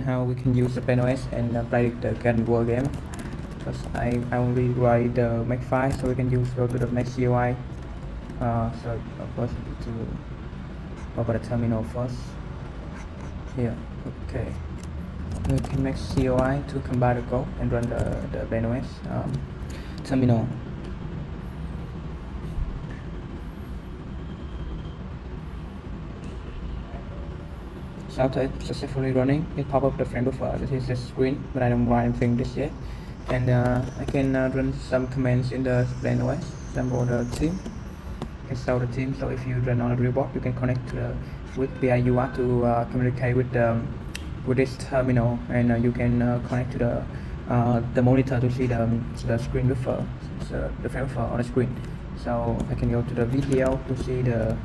how we can use the PlantOS and play the Garden World game. Because I only write the make file, so we can go to the next CUI. So first we need to open the terminal first. Here, okay. We can make CUI to combine the code and run the PlantOS terminal. So after it's successfully running, it pop up the frame buffer. This is the screen, but I don't write anything this yet. And I can run some commands in the PlantOS. Example the team. Install the team. So if you run on a real board, you can connect to the with BIUR to communicate with this terminal, and you can connect to the monitor to see the screen buffer, so the frame buffer on the screen. So I can go to the video to see the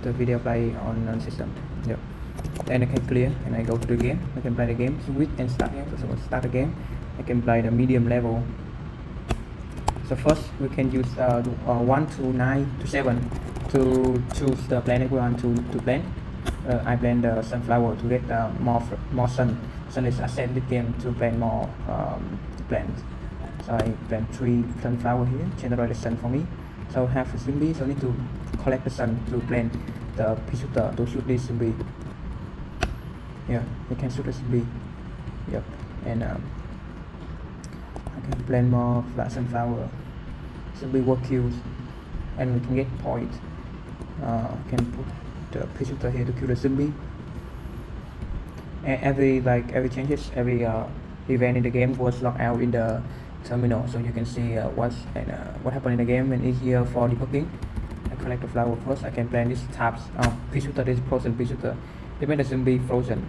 video play on the system. Yep. Then I can clear and I go to the game. I can play the game, switch and start game. So start the game. I can play the medium level. So first we can use 1 to 9 to 7 to choose the plant we want to plant. I plant the sunflower to get more sun. Sun is ascend the game to plant more plants. So I plant 3 sunflower here, generate the sun for me. So I have a zombie, so I need to collect the sun to plant the pea shooter to shoot this zombie. Yeah, you can shoot the zombie. Yep, and I can plant more sunflower. Zombie work kills, and we can get points. Can put the pea shooter here to kill the zombie. And every changes, every event in the game was logged out in the terminal, so you can see what happened in the game, and easier for debugging. I collect the flower first. I can plant these types of pea shooter. This frozen pea shooter. It made the zombie frozen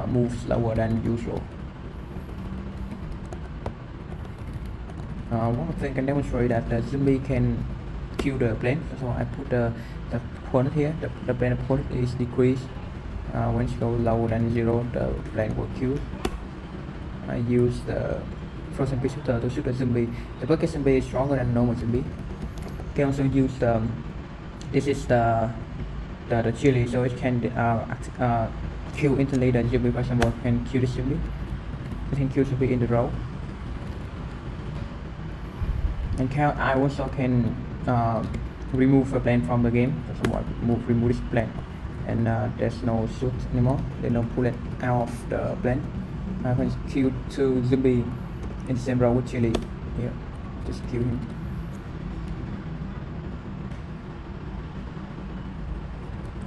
move slower than usual. One more thing I can demonstrate that the zombie can kill the plant. So I put the point here. The plant point is decreased. When you go lower than 0, the plant will kill. I use the frozen pea shooter to shoot the zombie. The bucket zombie is stronger than normal zombie. You can also use this is the chili, so it can kill instantly the zombie. For example, can kill the zombie. It can kill zombie in the row. And I also can remove a plant from the game. So remove this plant, and there's no shoot anymore. There's no bullet out of the plant. I can kill 2 zombies in the same row with chili. Here, just kill him.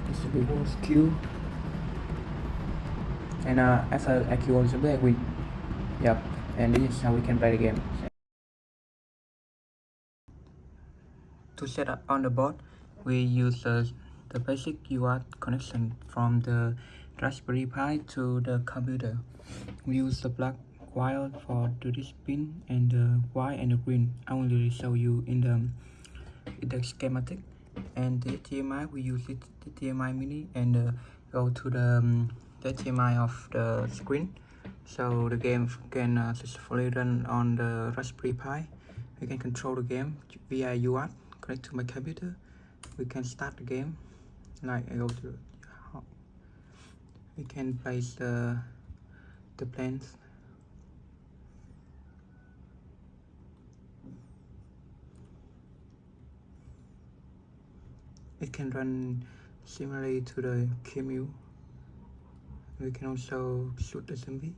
This zombie was killed, and after I kill all the zombies, I win. Yep, and this is how we can play the game. To set up on the board, we use the basic UART connection from the Raspberry Pi to the computer. We use the black wire for this pin and the white and the green. I only show you in the schematic. And the HDMI, we use it HDMI mini and go to the HDMI of the screen. So the game can successfully run on the Raspberry Pi. We can control the game via UART. Connect to my computer. We can start the game. Like I go to, we can place the plants. It can run similarly to the QEMU. We can also shoot the zombie.